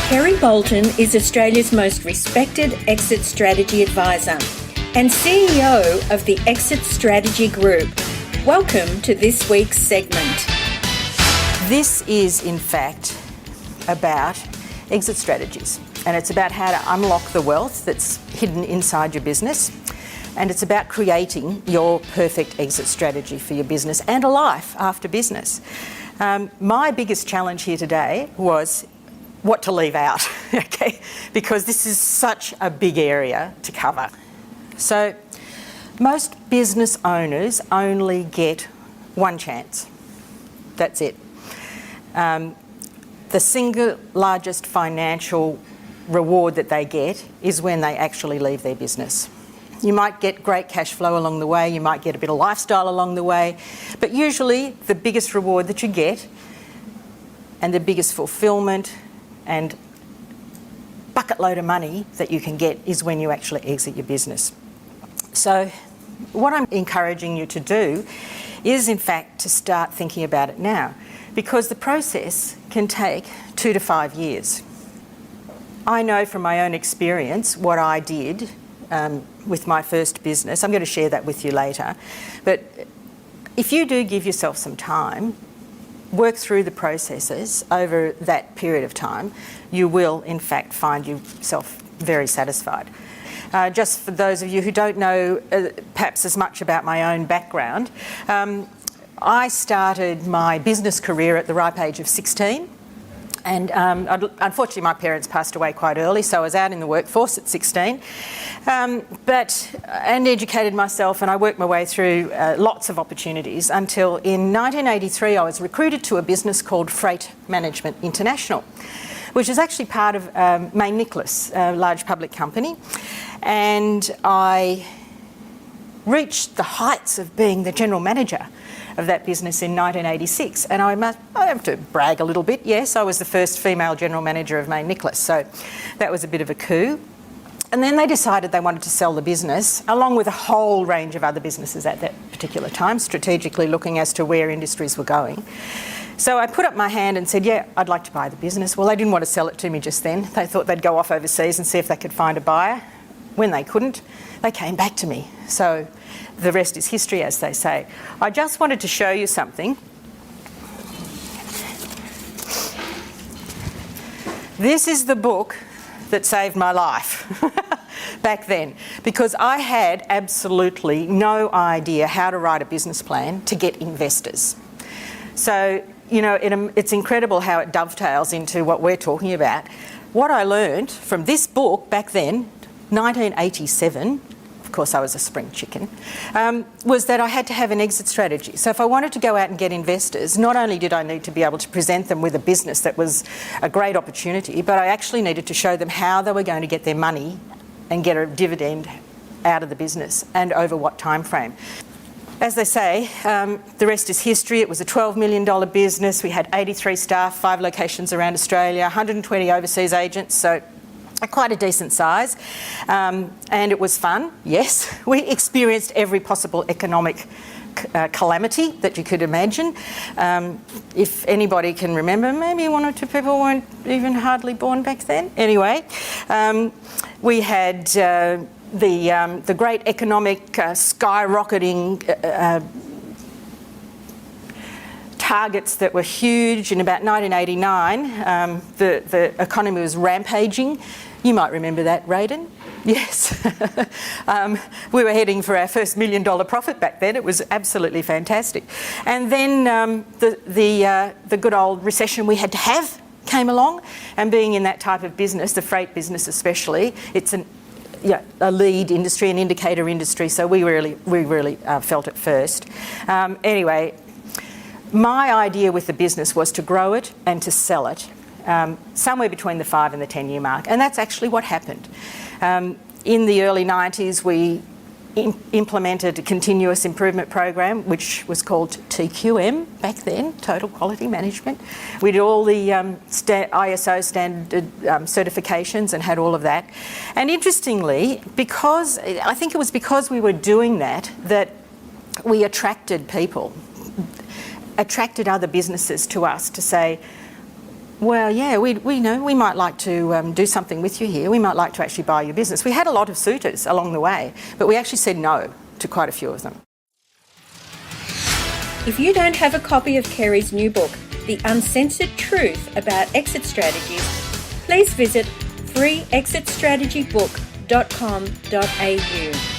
Kerry Boulton is Australia's most respected exit strategy advisor and CEO of the Exit Strategy Group. Welcome to this week's segment. This is, in fact, about exit strategies, and it's about how to unlock the wealth that's hidden inside your business, and it's about creating your perfect exit strategy for your business and a life after business. My biggest challenge here today was what to leave out, okay? Because this is such a big area to cover. So most business owners only get one chance. That's it. The single largest financial reward that they get is when they actually leave their business. You might get great cash flow along the way, you might get a bit of lifestyle along the way, but usually the biggest reward that you get and the biggest fulfillment and bucket load of money that you can get is when you actually exit your business. So what I'm encouraging you to do is, in fact, to start thinking about it now, because the process can take 2 to 5 years. I know from my own experience what I did with my first business. I'm going to share that with you later. But if you do give yourself some time, work through the processes over that period of time, you will in fact find yourself very satisfied. Just for those of you who don't know perhaps as much about my own background, I started my business career at the ripe age of 16. And unfortunately, my parents passed away quite early, so I was out in the workforce at 16. And educated myself, and I worked my way through lots of opportunities until in 1983 I was recruited to a business called Freight Management International, which is actually part of May Nicholas, a large public company. And I reached the heights of being the general manager of that business in 1986, and I have to brag a little bit. Yes, I was the first female general manager of May Nicholas, so that was a bit of a coup. And then they decided they wanted to sell the business, along with a whole range of other businesses at that particular time, strategically looking as to where industries were going. So I put up my hand and said, yeah, I'd like to buy the business. Well, they didn't want to sell it to me just then. They thought they'd go off overseas and see if they could find a buyer. When they couldn't, they came back to me. So the rest is history, as they say. I just wanted to show you something. This is the book that saved my life back then, because I had absolutely no idea how to write a business plan to get investors. So, you know, it's incredible how it dovetails into what we're talking about. What I learned from this book back then, 1987, of course I was a spring chicken, was that I had to have an exit strategy. So if I wanted to go out and get investors, not only did I need to be able to present them with a business that was a great opportunity, but I actually needed to show them how they were going to get their money and get a dividend out of the business and over what time frame. As they say, the rest is history. It was a $12 million business. We had 83 staff, 5 locations around Australia, 120 overseas agents, so quite a decent size, and it was fun. Yes, we experienced every possible economic calamity that you could imagine. If anybody can remember, maybe 1 or 2 people weren't even hardly born back then. Anyway, we had the great economic skyrocketing targets that were huge. In about 1989, the economy was rampaging. You might remember that, Raiden. Yes. We were heading for our first $1 million profit back then. It was absolutely fantastic. And then the good old recession we had to have came along, and being in that type of business, the freight business especially, it's a lead industry, an indicator industry, so we really felt it first. Anyway, my idea with the business was to grow it and to sell it somewhere between the 5 and the 10 year mark, and that's actually what happened. In the early 90s, we implemented a continuous improvement program, which was called TQM back then, Total Quality Management. We did all the ISO standard certifications and had all of that. And interestingly, I think it was because we were doing that we attracted people, attracted other businesses to us to say, Well, yeah, we know we might like to do something with you here. We might like to actually buy your business. We had a lot of suitors along the way, but we actually said no to quite a few of them. If you don't have a copy of Kerry's new book, The Uncensored Truth About Exit Strategies, please visit freeexitstrategybook.com.au.